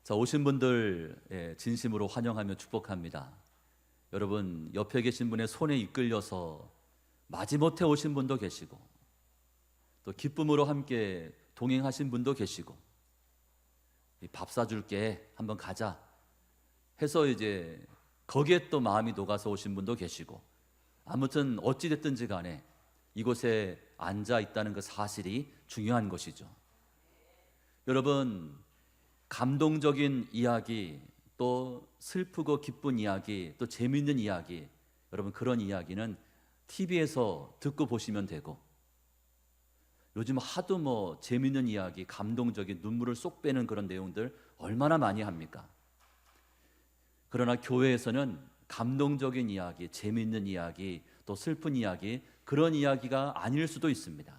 자, 오신 분들 진심으로 환영하며 축복합니다. 여러분, 옆에 계신 분의 손에 이끌려서 마지못해 오신 분도 계시고, 또 기쁨으로 함께 동행하신 분도 계시고, 밥 사줄게, 한번 가자 해서 이제 거기에 또 마음이 녹아서 오신 분도 계시고, 아무튼 어찌됐든지 간에 이곳에 앉아 있다는 그 사실이 중요한 것이죠. 여러분, 감동적인 이야기, 또 슬프고 기쁜 이야기, 또 재미있는 이야기, 여러분 그런 이야기는 TV에서 듣고 보시면 되고, 요즘 하도 재미있는 이야기, 감동적인 눈물을 쏙 빼는 그런 내용들 얼마나 많이 합니까? 그러나 교회에서는 감동적인 이야기, 재미있는 이야기, 또 슬픈 이야기, 그런 이야기가 아닐 수도 있습니다.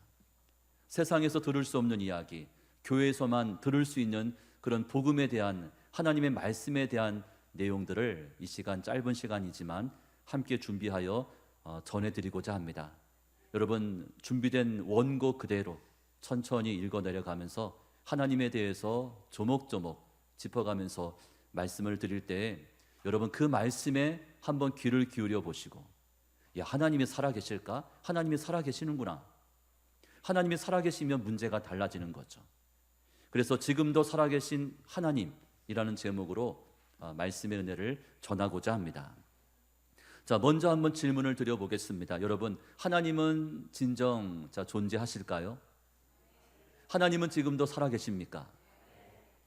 세상에서 들을 수 없는 이야기, 교회에서만 들을 수 있는 그런 복음에 대한, 하나님의 말씀에 대한 내용들을 이 시간, 짧은 시간이지만 함께 준비하여 전해드리고자 합니다. 여러분, 준비된 원고 그대로 천천히 읽어 내려가면서 하나님에 대해서 조목조목 짚어가면서 말씀을 드릴 때, 여러분 그 말씀에 한번 귀를 기울여 보시고, 야, 하나님이 살아계실까? 하나님이 살아계시는구나. 하나님이 살아계시면 문제가 달라지는 거죠. 그래서 지금도 살아계신 하나님이라는 제목으로 말씀의 은혜를 전하고자 합니다. 자, 먼저 한번 질문을 드려보겠습니다. 여러분, 하나님은 진정 존재하실까요? 하나님은 지금도 살아계십니까?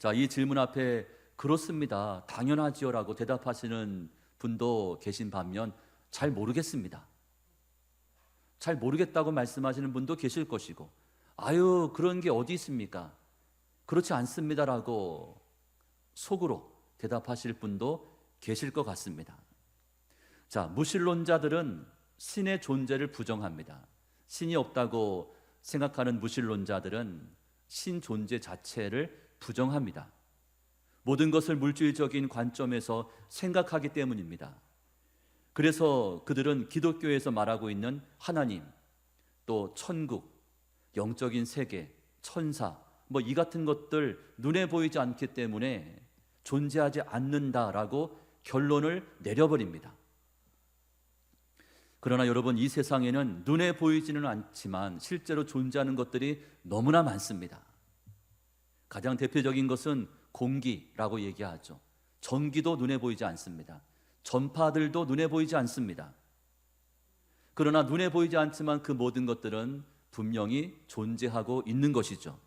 자, 이 질문 앞에 그렇습니다, 당연하지요 라고 대답하시는 분도 계신 반면 잘 모르겠습니다, 잘 모르겠다고 말씀하시는 분도 계실 것이고, 아유 그런 게 어디 있습니까? 그렇지 않습니다라고 속으로 대답하실 분도 계실 것 같습니다. 자, 무신론자들은 신의 존재를 부정합니다. 신이 없다고 생각하는 무신론자들은 신 존재 자체를 부정합니다. 모든 것을 물질적인 관점에서 생각하기 때문입니다. 그래서 그들은 기독교에서 말하고 있는 하나님, 또 천국, 영적인 세계, 천사, 이 같은 것들 눈에 보이지 않기 때문에 존재하지 않는다라고 결론을 내려버립니다. 그러나 여러분, 이 세상에는 눈에 보이지는 않지만 실제로 존재하는 것들이 너무나 많습니다. 가장 대표적인 것은 공기라고 얘기하죠. 전기도 눈에 보이지 않습니다. 전파들도 눈에 보이지 않습니다. 그러나 눈에 보이지 않지만 그 모든 것들은 분명히 존재하고 있는 것이죠.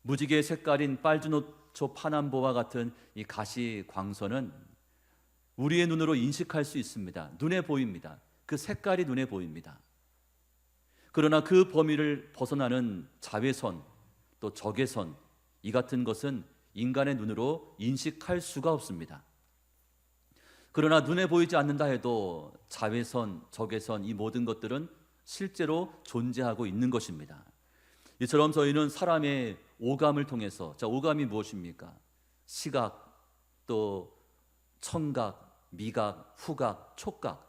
무지개 색깔인 빨주노초 파남보와 같은 이 가시 광선은 우리의 눈으로 인식할 수 있습니다. 눈에 보입니다. 그 색깔이 눈에 보입니다. 그러나 그 범위를 벗어나는 자외선, 또 적외선, 이 같은 것은 인간의 눈으로 인식할 수가 없습니다. 그러나 눈에 보이지 않는다 해도 자외선, 적외선, 이 모든 것들은 실제로 존재하고 있는 것입니다. 이처럼 저희는 사람의 오감을 통해서, 자, 오감이 무엇입니까? 시각, 또 청각, 미각, 후각, 촉각,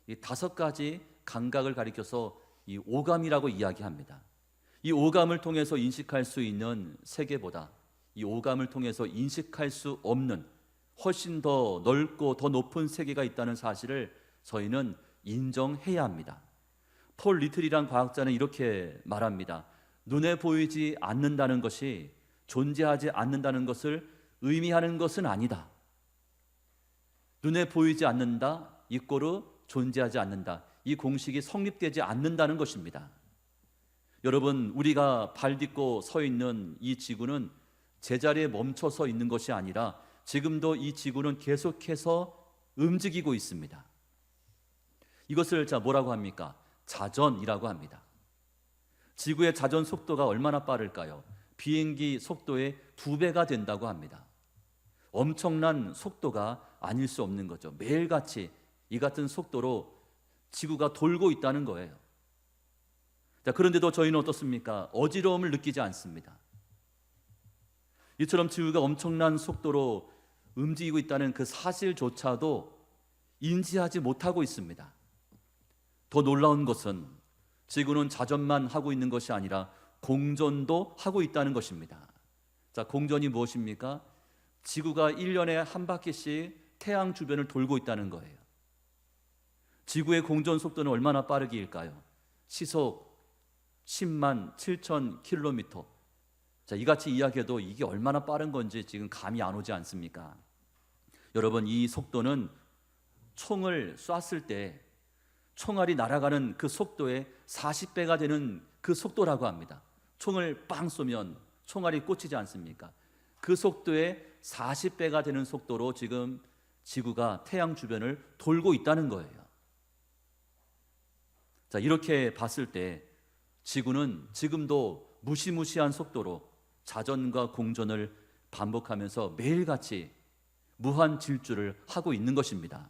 이 5가지 감각을 가리켜서 이 오감이라고 이야기합니다. 이 오감을 통해서 인식할 수 있는 세계보다 이 오감을 통해서 인식할 수 없는 훨씬 더 넓고 더 높은 세계가 있다는 사실을 저희는 인정해야 합니다. 폴 리틀이란 과학자는 이렇게 말합니다. 눈에 보이지 않는다는 것이 존재하지 않는다는 것을 의미하는 것은 아니다. 눈에 보이지 않는다 이꼬르 존재하지 않는다, 이 공식이 성립되지 않는다는 것입니다. 여러분, 우리가 발 딛고 서 있는 이 지구는 제자리에 멈춰서 있는 것이 아니라 지금도 이 지구는 계속해서 움직이고 있습니다. 이것을 뭐라고 합니까? 자전이라고 합니다. 지구의 자전 속도가 얼마나 빠를까요? 비행기 속도의 2배가 된다고 합니다. 엄청난 속도가 아닐 수 없는 거죠. 매일같이 이 같은 속도로 지구가 돌고 있다는 거예요. 자, 그런데도 저희는 어떻습니까? 어지러움을 느끼지 않습니다. 이처럼 지구가 엄청난 속도로 움직이고 있다는 그 사실조차도 인지하지 못하고 있습니다. 더 놀라운 것은 지구는 자전만 하고 있는 것이 아니라 공전도 하고 있다는 것입니다. 자, 공전이 무엇입니까? 지구가 1년에 한 바퀴씩 태양 주변을 돌고 있다는 거예요. 지구의 공전 속도는 얼마나 빠르기일까요? 시속 10만 7천 킬로미터. 자, 이같이 이야기해도 이게 얼마나 빠른 건지 지금 감이 안 오지 않습니까? 여러분, 이 속도는 총을 쐈을 때 총알이 날아가는 그 속도의 40배가 되는 그 속도라고 합니다. 총을 빵 쏘면 총알이 꽂히지 않습니까? 그 속도의 40배가 되는 속도로 지금 지구가 태양 주변을 돌고 있다는 거예요. 자, 이렇게 봤을 때 지구는 지금도 무시무시한 속도로 자전과 공전을 반복하면서 매일같이 무한 질주를 하고 있는 것입니다.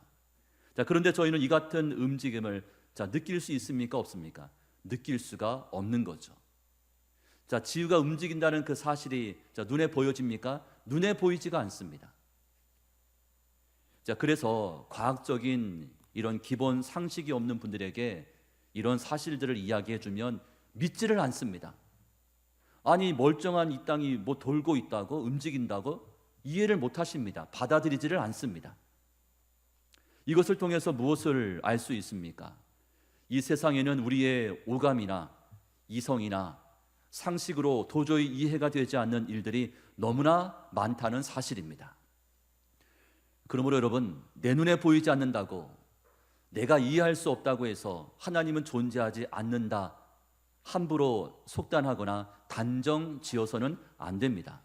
자, 그런데 저희는 이 같은 움직임을 느낄 수 있습니까? 없습니까? 느낄 수가 없는 거죠. 자, 지구가 움직인다는 그 사실이 눈에 보여집니까? 눈에 보이지가 않습니다. 자, 그래서 과학적인 이런 기본 상식이 없는 분들에게 이런 사실들을 이야기해 주면 믿지를 않습니다. 아니, 멀쩡한 이 땅이 뭐 돌고 있다고, 움직인다고 이해를 못 하십니다. 받아들이지를 않습니다. 이것을 통해서 무엇을 알 수 있습니까? 이 세상에는 우리의 오감이나 이성이나 상식으로 도저히 이해가 되지 않는 일들이 너무나 많다는 사실입니다. 그러므로 여러분, 내 눈에 보이지 않는다고, 내가 이해할 수 없다고 해서 하나님은 존재하지 않는다, 함부로 속단하거나 단정 지어서는 안 됩니다.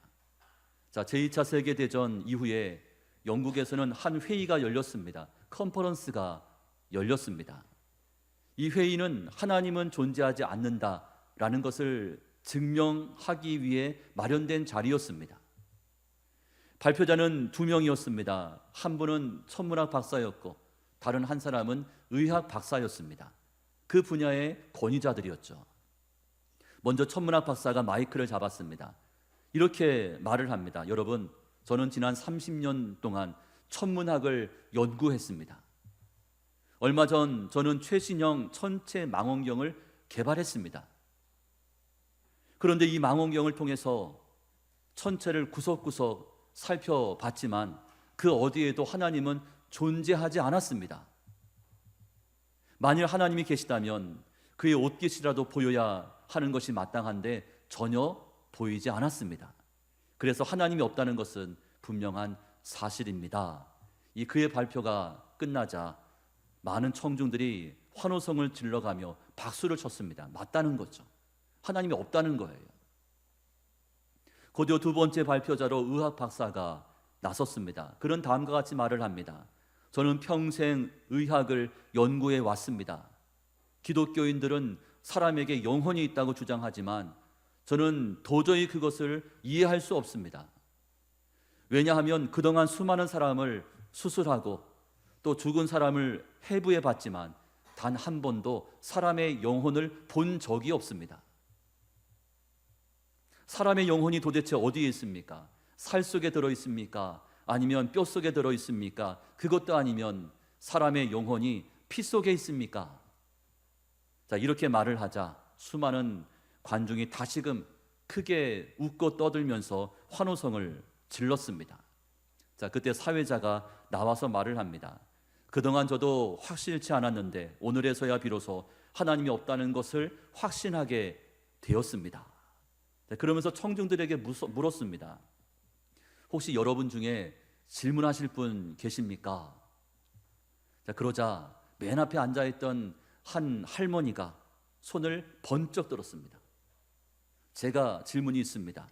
자, 제2차 세계대전 이후에 영국에서는 한 회의가 열렸습니다. 컨퍼런스가 열렸습니다. 이 회의는 하나님은 존재하지 않는다라는 것을 증명하기 위해 마련된 자리였습니다. 발표자는 2명이었습니다. 한 분은 천문학 박사였고 다른 한 사람은 의학 박사였습니다. 그 분야의 권위자들이었죠. 먼저 천문학 박사가 마이크를 잡았습니다. 이렇게 말을 합니다. 여러분, 저는 지난 30년 동안 천문학을 연구했습니다. 얼마 전 저는 최신형 천체 망원경을 개발했습니다. 그런데 이 망원경을 통해서 천체를 구석구석 살펴봤지만 그 어디에도 하나님은 존재하지 않았습니다. 만일 하나님이 계시다면 그의 옷깃이라도 보여야 하는 것이 마땅한데 전혀 보이지 않았습니다. 그래서 하나님이 없다는 것은 분명한 사실입니다. 이 그의 발표가 끝나자 많은 청중들이 환호성을 질러가며 박수를 쳤습니다. 맞다는 거죠. 하나님이 없다는 거예요. 곧이어 두 번째 발표자로 의학 박사가 나섰습니다. 그는 다음과 같이 말을 합니다. 저는 평생 의학을 연구해 왔습니다. 기독교인들은 사람에게 영혼이 있다고 주장하지만 저는 도저히 그것을 이해할 수 없습니다. 왜냐하면 그동안 수많은 사람을 수술하고 또 죽은 사람을 해부해 봤지만 단 한 번도 사람의 영혼을 본 적이 없습니다. 사람의 영혼이 도대체 어디에 있습니까? 살 속에 들어 있습니까? 아니면 뼈 속에 들어 있습니까? 그것도 아니면 사람의 영혼이 피 속에 있습니까? 자, 이렇게 말을 하자 수많은 관중이 다시금 크게 웃고 떠들면서 환호성을 질렀습니다. 자, 그때 사회자가 나와서 말을 합니다. 그동안 저도 확실치 않았는데 오늘에서야 비로소 하나님이 없다는 것을 확신하게 되었습니다. 자, 그러면서 청중들에게 물었습니다. 혹시 여러분 중에 질문하실 분 계십니까? 자, 그러자 맨 앞에 앉아있던 한 할머니가 손을 번쩍 들었습니다. 제가 질문이 있습니다.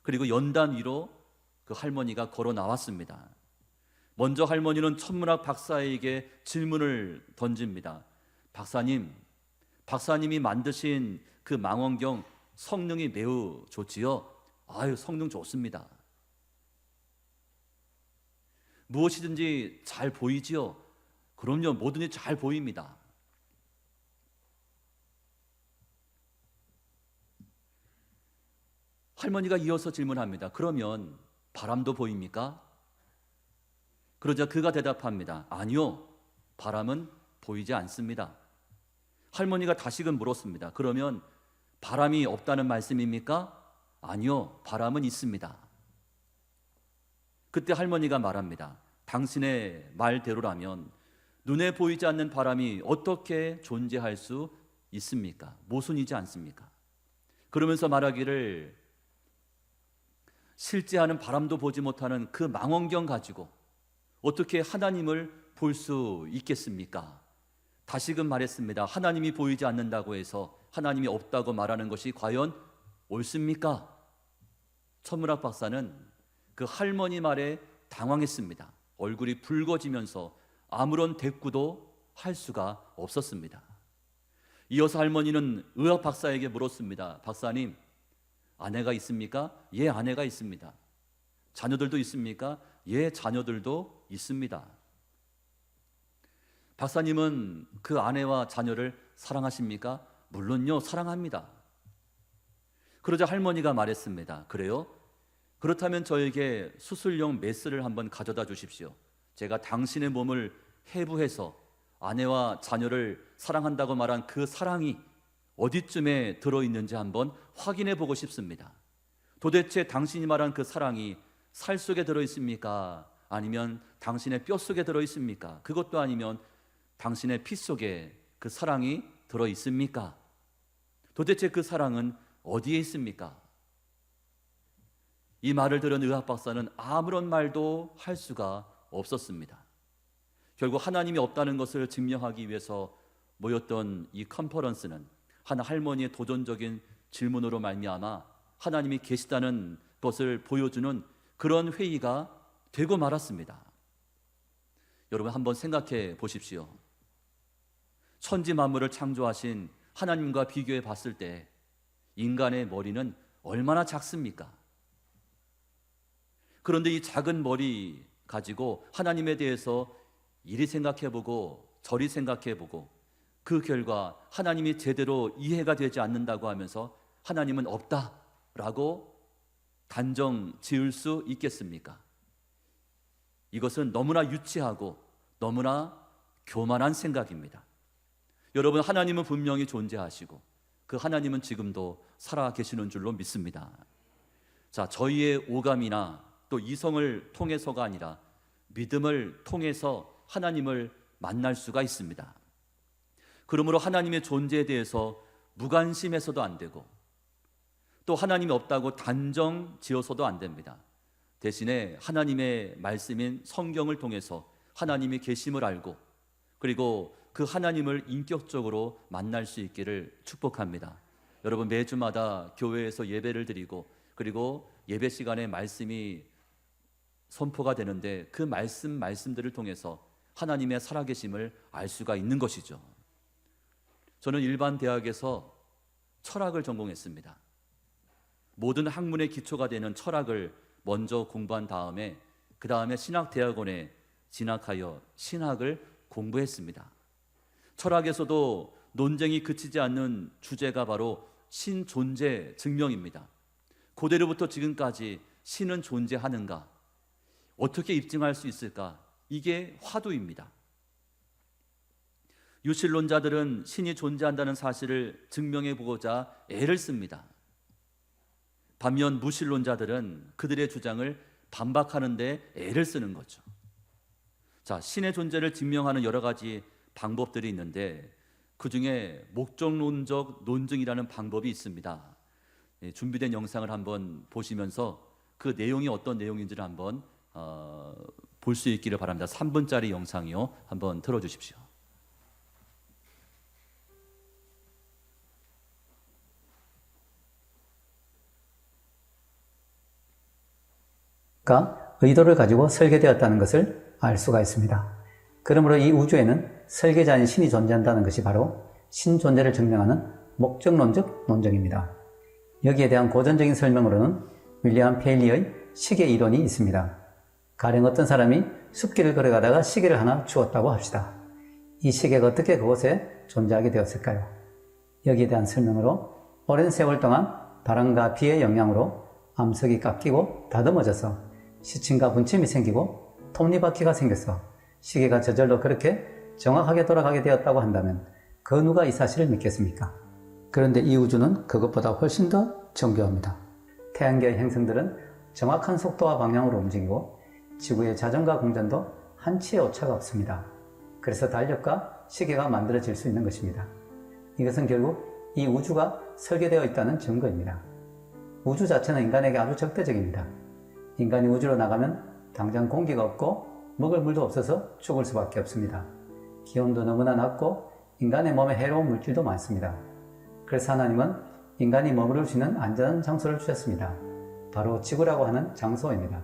그리고 연단 위로 그 할머니가 걸어 나왔습니다. 먼저 할머니는 천문학 박사에게 질문을 던집니다. 박사님이 만드신 그 망원경 성능이 매우 좋지요? 아유, 성능 좋습니다. 무엇이든지 잘 보이지요? 그럼요, 뭐든지 잘 보입니다. 할머니가 이어서 질문합니다. 그러면 바람도 보입니까? 그러자 그가 대답합니다. 아니요, 바람은 보이지 않습니다. 할머니가 다시금 물었습니다. 그러면 바람이 없다는 말씀입니까? 아니요, 바람은 있습니다. 그때 할머니가 말합니다. 당신의 말대로라면 눈에 보이지 않는 바람이 어떻게 존재할 수 있습니까? 모순이지 않습니까? 그러면서 말하기를 실제하는 바람도 보지 못하는 그 망원경 가지고 어떻게 하나님을 볼 수 있겠습니까? 다시금 말했습니다. 하나님이 보이지 않는다고 해서 하나님이 없다고 말하는 것이 과연 옳습니까? 천문학 박사는 그 할머니 말에 당황했습니다. 얼굴이 붉어지면서 아무런 대꾸도 할 수가 없었습니다. 이어서 할머니는 의학 박사에게 물었습니다. 박사님, 아내가 있습니까? 예, 아내가 있습니다. 자녀들도 있습니까? 예, 자녀들도 있습니다. 박사님은 그 아내와 자녀를 사랑하십니까? 물론요, 사랑합니다. 그러자 할머니가 말했습니다. 그래요? 그렇다면 저에게 수술용 메스를 한번 가져다 주십시오. 제가 당신의 몸을 해부해서 아내와 자녀를 사랑한다고 말한 그 사랑이 어디쯤에 들어있는지 한번 확인해 보고 싶습니다. 도대체 당신이 말한 그 사랑이 살 속에 들어있습니까? 아니면 당신의 뼈 속에 들어있습니까? 그것도 아니면 당신의 피 속에 그 사랑이 들어있습니까? 도대체 그 사랑은 어디에 있습니까? 이 말을 들은 의학 박사는 아무런 말도 할 수가 없었습니다. 결국 하나님이 없다는 것을 증명하기 위해서 모였던 이 컨퍼런스는 한 할머니의 도전적인 질문으로 말미암아 하나님이 계시다는 것을 보여주는 그런 회의가 되고 말았습니다. 여러분 한번 생각해 보십시오. 천지 만물을 창조하신 하나님과 비교해 봤을 때 인간의 머리는 얼마나 작습니까? 그런데 이 작은 머리 가지고 하나님에 대해서 이리 생각해보고 저리 생각해보고 그 결과 하나님이 제대로 이해가 되지 않는다고 하면서 하나님은 없다라고 단정 지을 수 있겠습니까? 이것은 너무나 유치하고 너무나 교만한 생각입니다. 여러분, 하나님은 분명히 존재하시고 그 하나님은 지금도 살아 계시는 줄로 믿습니다. 자, 저희의 오감이나 또 이성을 통해서가 아니라 믿음을 통해서 하나님을 만날 수가 있습니다. 그러므로 하나님의 존재에 대해서 무관심해서도 안 되고 또 하나님이 없다고 단정 지어서도 안 됩니다. 대신에 하나님의 말씀인 성경을 통해서 하나님이 계심을 알고 그리고 그 하나님을 인격적으로 만날 수 있기를 축복합니다. 여러분, 매주마다 교회에서 예배를 드리고 그리고 예배 시간에 말씀이 선포가 되는데 그 말씀들을 통해서 하나님의 살아계심을 알 수가 있는 것이죠. 저는 일반 대학에서 철학을 전공했습니다. 모든 학문의 기초가 되는 철학을 먼저 공부한 다음에 그 다음에 신학대학원에 진학하여 신학을 공부했습니다. 철학에서도 논쟁이 그치지 않는 주제가 바로 신존재 증명입니다. 고대로부터 지금까지 신은 존재하는가? 어떻게 입증할 수 있을까? 이게 화두입니다. 유실론자들은 신이 존재한다는 사실을 증명해 보고자 애를 씁니다. 반면 무신론자들은 그들의 주장을 반박하는 데 애를 쓰는 거죠. 자, 신의 존재를 증명하는 여러 가지 방법들이 있는데 그 중에 목적론적 논증이라는 방법이 있습니다. 준비된 영상을 한번 보시면서 그 내용이 어떤 내용인지를 한번 볼 수 있기를 바랍니다. 3분짜리 영상이요. 한번 틀어주십시오. 의도를 가지고 설계되었다는 것을 알 수가 있습니다. 그러므로 이 우주에는 설계자인 신이 존재한다는 것이 바로 신 존재를 증명하는 목적론적 논증입니다. 여기에 대한 고전적인 설명으로는 윌리엄 페일리의 시계 이론이 있습니다. 가령 어떤 사람이 숲길을 걸어가다가 시계를 하나 주었다고 합시다. 이 시계가 어떻게 그곳에 존재하게 되었을까요? 여기에 대한 설명으로 오랜 세월 동안 바람과 비의 영향으로 암석이 깎이고 다듬어져서 시침과 분침이 생기고 톱니바퀴가 생겨서 시계가 저절로 그렇게 정확하게 돌아가게 되었다고 한다면 그 누가 이 사실을 믿겠습니까? 그런데 이 우주는 그것보다 훨씬 더 정교합니다. 태양계의 행성들은 정확한 속도와 방향으로 움직이고 지구의 자전과 공전도 한치의 오차가 없습니다. 그래서 달력과 시계가 만들어질 수 있는 것입니다. 이것은 결국 이 우주가 설계되어 있다는 증거입니다. 우주 자체는 인간에게 아주 적대적입니다. 인간이 우주로 나가면 당장 공기가 없고 먹을 물도 없어서 죽을 수밖에 없습니다. 기온도 너무나 낮고 인간의 몸에 해로운 물질도 많습니다. 그래서 하나님은 인간이 머무를 수 있는 안전한 장소를 주셨습니다. 바로 지구라고 하는 장소입니다.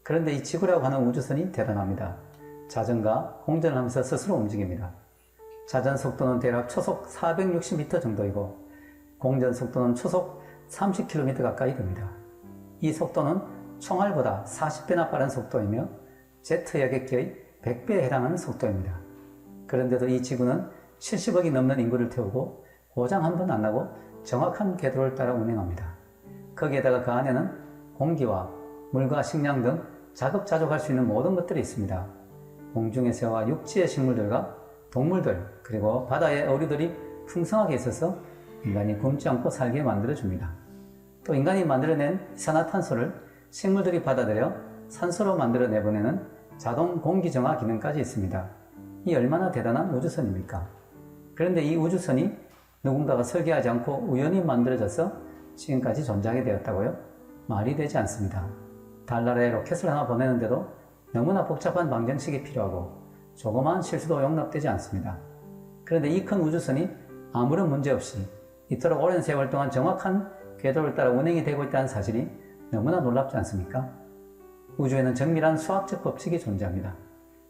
그런데 이 지구라고 하는 우주선이 대단합니다. 자전과 공전을 하면서 스스로 움직입니다. 자전 속도는 대략 초속 460m 정도이고 공전 속도는 초속 30km 가까이 됩니다. 이 속도는 총알보다 40배나 빠른 속도이며 제트 여객기의 100배에 해당하는 속도입니다. 그런데도 이 지구는 70억이 넘는 인구를 태우고 고장 한 번 안 나고 정확한 궤도를 따라 운행합니다. 거기에다가 그 안에는 공기와 물과 식량 등 자급자족할 수 있는 모든 것들이 있습니다. 공중의 새와 육지의 식물들과 동물들 그리고 바다의 어류들이 풍성하게 있어서 인간이 굶지 않고 살게 만들어줍니다. 또 인간이 만들어낸 이산화탄소를 식물들이 받아들여 산소로 만들어 내보내는 자동 공기정화 기능까지 있습니다. 이 얼마나 대단한 우주선입니까? 그런데 이 우주선이 누군가가 설계하지 않고 우연히 만들어져서 지금까지 존재하게 되었다고요? 말이 되지 않습니다. 달나라에 로켓을 하나 보내는데도 너무나 복잡한 방정식이 필요하고 조그마한 실수도 용납되지 않습니다. 그런데 이 큰 우주선이 아무런 문제 없이 이토록 오랜 세월 동안 정확한 궤도를 따라 운행이 되고 있다는 사실이 너무나 놀랍지 않습니까? 우주에는 정밀한 수학적 법칙이 존재합니다.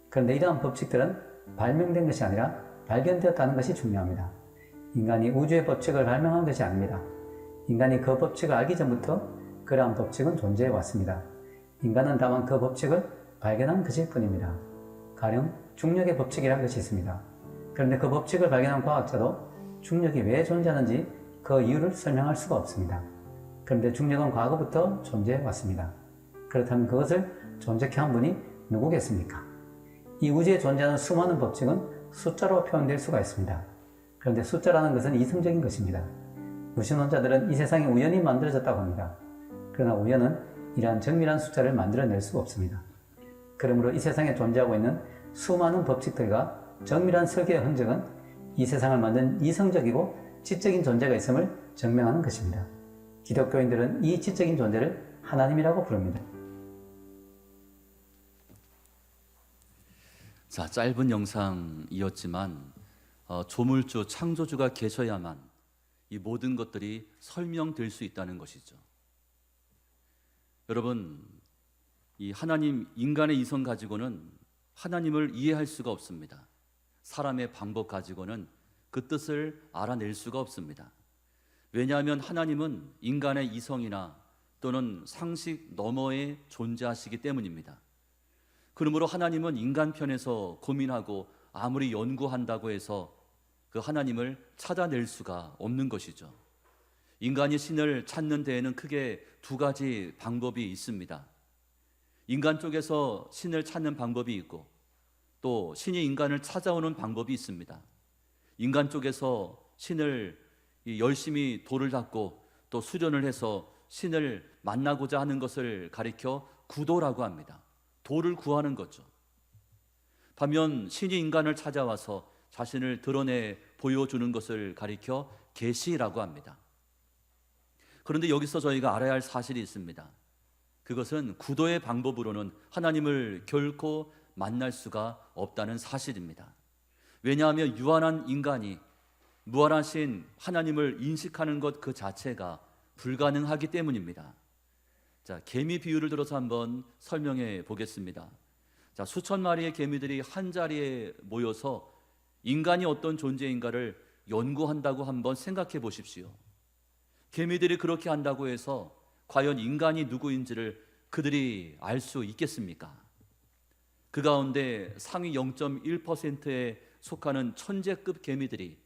그런데 이러한 법칙들은 발명된 것이 아니라 발견되었다는 것이 중요합니다. 인간이 우주의 법칙을 발명한 것이 아닙니다. 인간이 그 법칙을 알기 전부터 그러한 법칙은 존재해 왔습니다. 인간은 다만 그 법칙을 발견한 것일 뿐입니다. 가령 중력의 법칙이라는 것이 있습니다. 그런데 그 법칙을 발견한 과학자도 중력이 왜 존재하는지 그 이유를 설명할 수가 없습니다. 그런데 중력은 과거부터 존재해 왔습니다. 그렇다면 그것을 존재케 한 분이 누구겠습니까? 이 우주에 존재하는 수많은 법칙은 숫자로 표현될 수가 있습니다. 그런데 숫자라는 것은 이성적인 것입니다. 무신론자들은 이 세상이 우연히 만들어졌다고 합니다. 그러나 우연은 이러한 정밀한 숫자를 만들어낼 수가 없습니다. 그러므로 이 세상에 존재하고 있는 수많은 법칙들과 정밀한 설계의 흔적은 이 세상을 만든 이성적이고 지적인 존재가 있음을 증명하는 것입니다. 기독교인들은 이 지적인 존재를 하나님이라고 부릅니다. 자, 짧은 영상이었지만 조물주, 창조주가 계셔야만 이 모든 것들이 설명될 수 있다는 것이죠. 여러분, 이 하나님, 인간의 이성 가지고는 하나님을 이해할 수가 없습니다. 사람의 방법 가지고는 그 뜻을 알아낼 수가 없습니다. 왜냐하면 하나님은 인간의 이성이나 또는 상식 너머에 존재하시기 때문입니다. 그러므로 하나님은 인간 편에서 고민하고 아무리 연구한다고 해서 그 하나님을 찾아낼 수가 없는 것이죠. 인간이 신을 찾는 데에는 크게 두 가지 방법이 있습니다. 인간 쪽에서 신을 찾는 방법이 있고 또 신이 인간을 찾아오는 방법이 있습니다. 인간 쪽에서 신을 열심히 돌을 닦고 또 수련을 해서 신을 만나고자 하는 것을 가리켜 구도라고 합니다. 도를 구하는 거죠. 반면 신이 인간을 찾아와서 자신을 드러내 보여주는 것을 가리켜 계시라고 합니다. 그런데 여기서 저희가 알아야 할 사실이 있습니다. 그것은 구도의 방법으로는 하나님을 결코 만날 수가 없다는 사실입니다. 왜냐하면 유한한 인간이 무한하신 하나님을 인식하는 것 그 자체가 불가능하기 때문입니다. 자, 개미 비유를 들어서 한번 설명해 보겠습니다. 자, 수천 마리의 개미들이 한 자리에 모여서 인간이 어떤 존재인가를 연구한다고 한번 생각해 보십시오. 개미들이 그렇게 한다고 해서 과연 인간이 누구인지를 그들이 알 수 있겠습니까? 그 가운데 상위 0.1%에 속하는 천재급 개미들이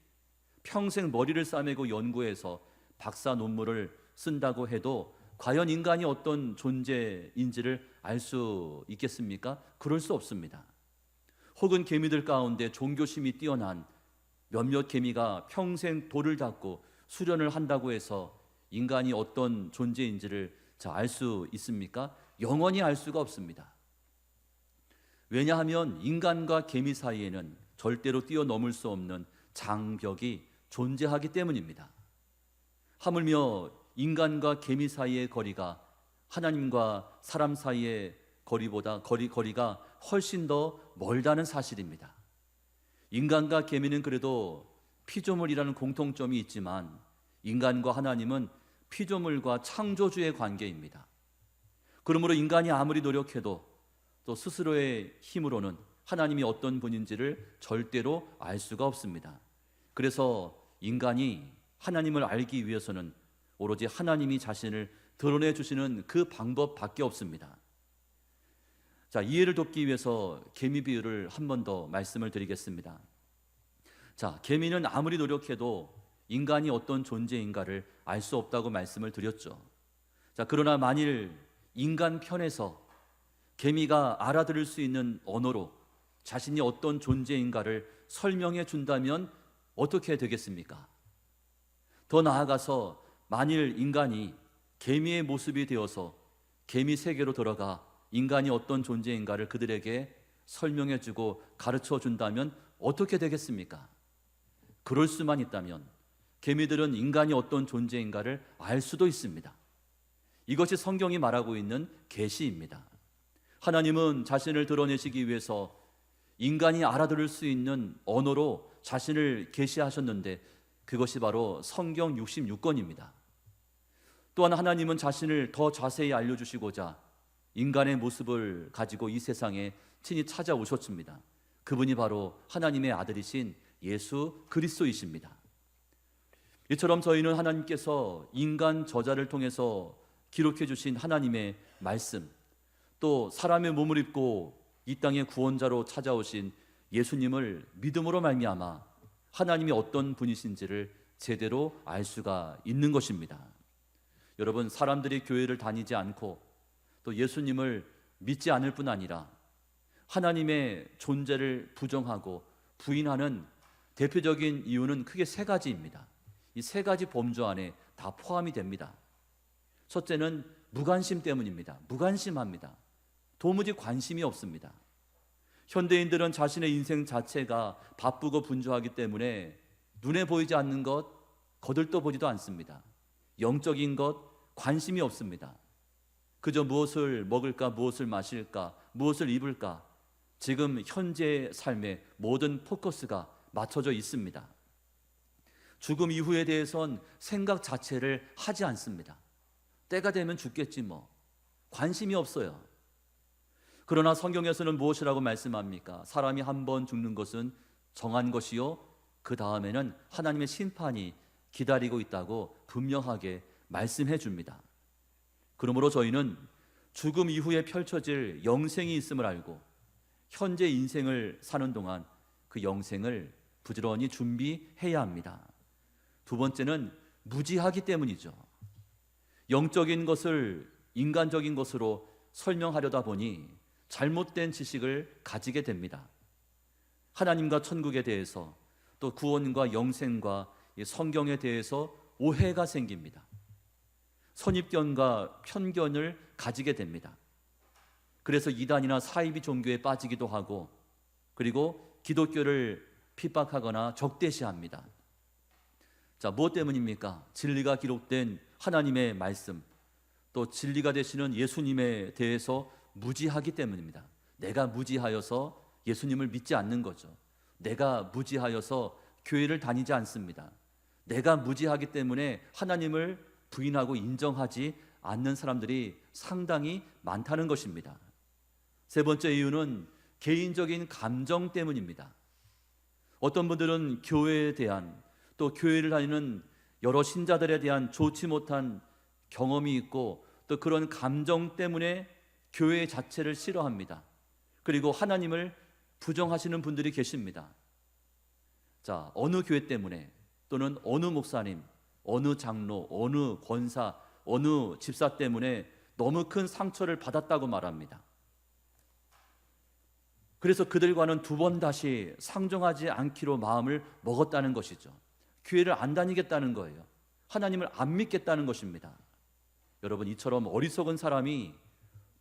평생 머리를 싸매고 연구해서 박사 논문을 쓴다고 해도 과연 인간이 어떤 존재인지를 알 수 있겠습니까? 그럴 수 없습니다. 혹은 개미들 가운데 종교심이 뛰어난 몇몇 개미가 평생 돌을 닦고 수련을 한다고 해서 인간이 어떤 존재인지를 알 수 있습니까? 영원히 알 수가 없습니다. 왜냐하면 인간과 개미 사이에는 절대로 뛰어넘을 수 없는 장벽이 존재하기 때문입니다. 하물며 인간과 개미 사이의 거리가 하나님과 사람 사이의 거리가 훨씬 더 멀다는 사실입니다. 인간과 개미는 그래도 피조물이라는 공통점이 있지만 인간과 하나님은 피조물과 창조주의 관계입니다. 그러므로 인간이 아무리 노력해도 또 스스로의 힘으로는 하나님이 어떤 분인지를 절대로 알 수가 없습니다. 그래서 인간이 하나님을 알기 위해서는 오로지 하나님이 자신을 드러내 주시는 그 방법밖에 없습니다. 자, 이해를 돕기 위해서 개미 비유를 한 번 더 말씀을 드리겠습니다. 자, 개미는 아무리 노력해도 인간이 어떤 존재인가를 알 수 없다고 말씀을 드렸죠. 자, 그러나 만일 인간 편에서 개미가 알아들을 수 있는 언어로 자신이 어떤 존재인가를 설명해 준다면 어떻게 되겠습니까? 더 나아가서 만일 인간이 개미의 모습이 되어서 개미 세계로 들어가 인간이 어떤 존재인가를 그들에게 설명해 주고 가르쳐 준다면 어떻게 되겠습니까? 그럴 수만 있다면 개미들은 인간이 어떤 존재인가를 알 수도 있습니다. 이것이 성경이 말하고 있는 계시입니다. 하나님은 자신을 드러내시기 위해서 인간이 알아들을 수 있는 언어로 자신을 계시하셨는데 그것이 바로 성경 66권입니다. 또한 하나님은 자신을 더 자세히 알려주시고자 인간의 모습을 가지고 이 세상에 친히 찾아오셨습니다. 그분이 바로 하나님의 아들이신 예수 그리스도이십니다. 이처럼 저희는 하나님께서 인간 저자를 통해서 기록해 주신 하나님의 말씀, 또 사람의 몸을 입고 이 땅의 구원자로 찾아오신 예수님을 믿음으로 말미암아 하나님이 어떤 분이신지를 제대로 알 수가 있는 것입니다. 여러분, 사람들이 교회를 다니지 않고 또 예수님을 믿지 않을 뿐 아니라 하나님의 존재를 부정하고 부인하는 대표적인 이유는 크게 세 가지입니다. 이 세 가지 범주 안에 다 포함이 됩니다. 첫째는 무관심 때문입니다. 무관심합니다. 도무지 관심이 없습니다. 현대인들은 자신의 인생 자체가 바쁘고 분주하기 때문에 눈에 보이지 않는 것 거들떠보지도 않습니다. 영적인 것 관심이 없습니다. 그저 무엇을 먹을까, 무엇을 마실까, 무엇을 입을까, 지금 현재의 삶에 모든 포커스가 맞춰져 있습니다. 죽음 이후에 대해선 생각 자체를 하지 않습니다. 때가 되면 죽겠지 뭐. 관심이 없어요. 그러나 성경에서는 무엇이라고 말씀합니까? 사람이 한 번 죽는 것은 정한 것이요, 그 다음에는 하나님의 심판이 기다리고 있다고 분명하게 말씀해 줍니다. 그러므로 저희는 죽음 이후에 펼쳐질 영생이 있음을 알고 현재 인생을 사는 동안 그 영생을 부지런히 준비해야 합니다. 두 번째는 무지하기 때문이죠. 영적인 것을 인간적인 것으로 설명하려다 보니 잘못된 지식을 가지게 됩니다. 하나님과 천국에 대해서 또 구원과 영생과 성경에 대해서 오해가 생깁니다. 선입견과 편견을 가지게 됩니다. 그래서 이단이나 사이비 종교에 빠지기도 하고 그리고 기독교를 핍박하거나 적대시합니다. 자, 무엇 때문입니까? 진리가 기록된 하나님의 말씀, 또 진리가 되시는 예수님에 대해서 무지하기 때문입니다. 내가 무지하여서 예수님을 믿지 않는 거죠. 내가 무지하여서 교회를 다니지 않습니다. 내가 무지하기 때문에 하나님을 부인하고 인정하지 않는 사람들이 상당히 많다는 것입니다. 세 번째 이유는 개인적인 감정 때문입니다. 어떤 분들은 교회에 대한 또 교회를 다니는 여러 신자들에 대한 좋지 못한 경험이 있고 또 그런 감정 때문에 교회 자체를 싫어합니다. 그리고 하나님을 부정하시는 분들이 계십니다. 자, 어느 교회 때문에 또는 어느 목사님, 어느 장로, 어느 권사, 어느 집사 때문에 너무 큰 상처를 받았다고 말합니다. 그래서 그들과는 두 번 다시 상종하지 않기로 마음을 먹었다는 것이죠. 교회를 안 다니겠다는 거예요. 하나님을 안 믿겠다는 것입니다. 여러분, 이처럼 어리석은 사람이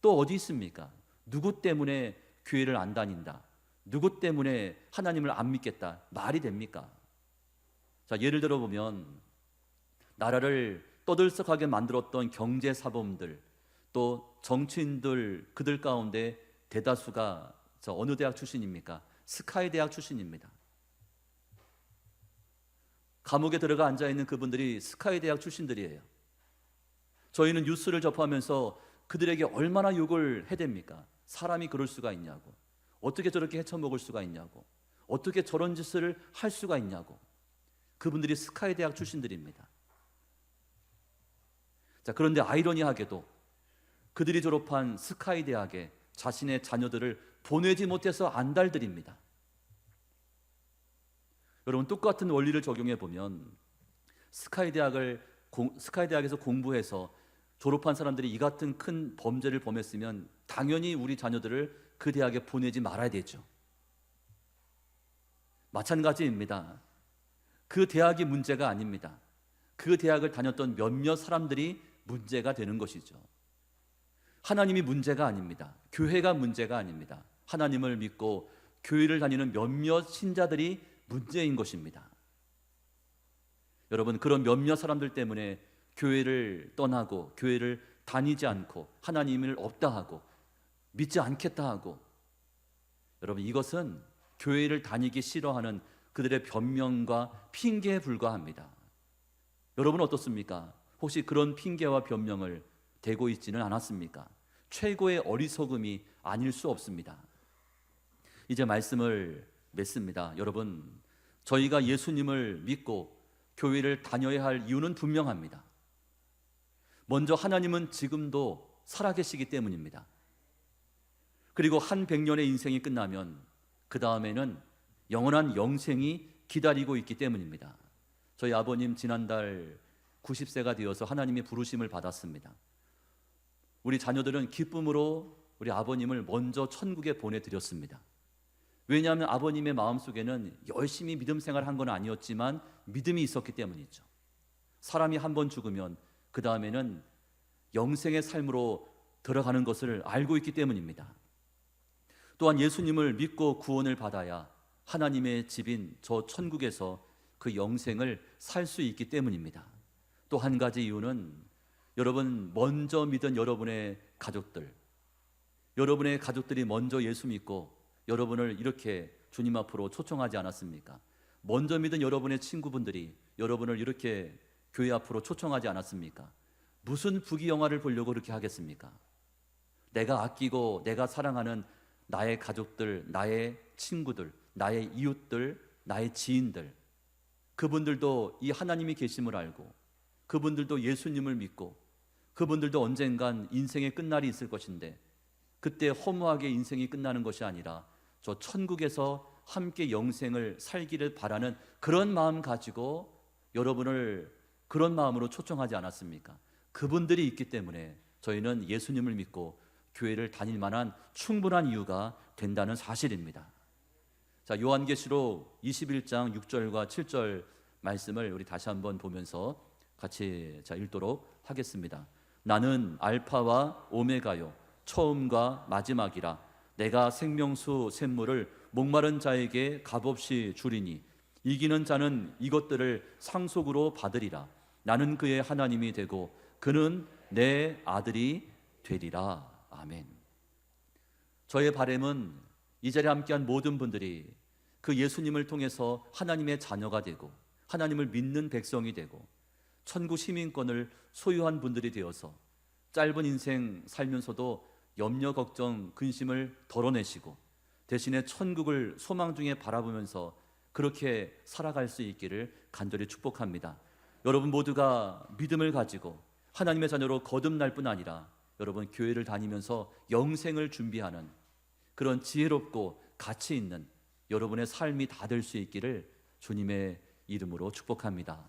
또 어디 있습니까? 누구 때문에 교회를 안 다닌다, 누구 때문에 하나님을 안 믿겠다, 말이 됩니까? 자, 예를 들어 보면 나라를 떠들썩하게 만들었던 경제사범들, 또 정치인들, 그들 가운데 대다수가 어느 대학 출신입니까? 스카이 대학 출신입니다. 감옥에 들어가 앉아있는 그분들이 스카이 대학 출신들이에요. 저희는 뉴스를 접하면서 그들에게 얼마나 욕을 해댑니까? 사람이 그럴 수가 있냐고, 어떻게 저렇게 헤쳐먹을 수가 있냐고, 어떻게 저런 짓을 할 수가 있냐고. 그분들이 스카이 대학 출신들입니다. 자, 그런데 아이러니하게도 그들이 졸업한 스카이 대학에 자신의 자녀들을 보내지 못해서 안달들입니다. 여러분, 똑같은 원리를 적용해 보면 스카이 대학에서 공부해서 졸업한 사람들이 이 같은 큰 범죄를 범했으면 당연히 우리 자녀들을 그 대학에 보내지 말아야 되죠. 마찬가지입니다. 그 대학이 문제가 아닙니다. 그 대학을 다녔던 몇몇 사람들이 문제가 되는 것이죠. 하나님이 문제가 아닙니다. 교회가 문제가 아닙니다. 하나님을 믿고 교회를 다니는 몇몇 신자들이 문제인 것입니다. 여러분, 그런 몇몇 사람들 때문에 교회를 떠나고 교회를 다니지 않고 하나님을 없다 하고 믿지 않겠다 하고, 여러분, 이것은 교회를 다니기 싫어하는 그들의 변명과 핑계에 불과합니다. 여러분은 어떻습니까? 혹시 그런 핑계와 변명을 대고 있지는 않았습니까? 최고의 어리석음이 아닐 수 없습니다. 이제 말씀을 맺습니다. 여러분, 저희가 예수님을 믿고 교회를 다녀야 할 이유는 분명합니다. 먼저 하나님은 지금도 살아계시기 때문입니다. 그리고 한 100년의 인생이 끝나면 그 다음에는 영원한 영생이 기다리고 있기 때문입니다. 저희 아버님 지난달 90세가 되어서 하나님의 부르심을 받았습니다. 우리 자녀들은 기쁨으로 우리 아버님을 먼저 천국에 보내드렸습니다. 왜냐하면 아버님의 마음속에는 열심히 믿음 생활을 한 건 아니었지만 믿음이 있었기 때문이죠. 사람이 한 번 죽으면 그 다음에는 영생의 삶으로 들어가는 것을 알고 있기 때문입니다. 또한 예수님을 믿고 구원을 받아야 하나님의 집인 저 천국에서 그 영생을 살 수 있기 때문입니다. 또 한 가지 이유는 여러분, 먼저 믿은 여러분의 가족들이 먼저 예수 믿고 여러분을 이렇게 주님 앞으로 초청하지 않았습니까? 먼저 믿은 여러분의 친구분들이 여러분을 이렇게 교회 앞으로 초청하지 않았습니까? 무슨 부귀영화를 보려고 그렇게 하겠습니까? 내가 아끼고 내가 사랑하는 나의 가족들, 나의 친구들, 나의 이웃들, 나의 지인들, 그분들도 이 하나님이 계심을 알고 그분들도 예수님을 믿고 그분들도 언젠간 인생의 끝날이 있을 것인데, 그때 허무하게 인생이 끝나는 것이 아니라 저 천국에서 함께 영생을 살기를 바라는 그런 마음 가지고 여러분을 그런 마음으로 초청하지 않았습니까? 그분들이 있기 때문에 저희는 예수님을 믿고 교회를 다닐 만한 충분한 이유가 된다는 사실입니다. 자, 요한계시록 21장 6절과 7절 말씀을 우리 다시 한번 보면서 같이 읽도록 하겠습니다. 나는 알파와 오메가요 처음과 마지막이라. 내가 생명수 샘물을 목마른 자에게 값없이 주리니 이기는 자는 이것들을 상속으로 받으리라. 나는 그의 하나님이 되고 그는 내 아들이 되리라. 아멘. 저의 바람은 이 자리에 함께한 모든 분들이 그 예수님을 통해서 하나님의 자녀가 되고 하나님을 믿는 백성이 되고 천국 시민권을 소유한 분들이 되어서 짧은 인생 살면서도 염려, 걱정, 근심을 덜어내시고 대신에 천국을 소망 중에 바라보면서 그렇게 살아갈 수 있기를 간절히 축복합니다. 여러분 모두가 믿음을 가지고 하나님의 자녀로 거듭날 뿐 아니라 여러분 교회를 다니면서 영생을 준비하는 그런 지혜롭고 가치 있는 여러분의 삶이 다 될 수 있기를 주님의 이름으로 축복합니다.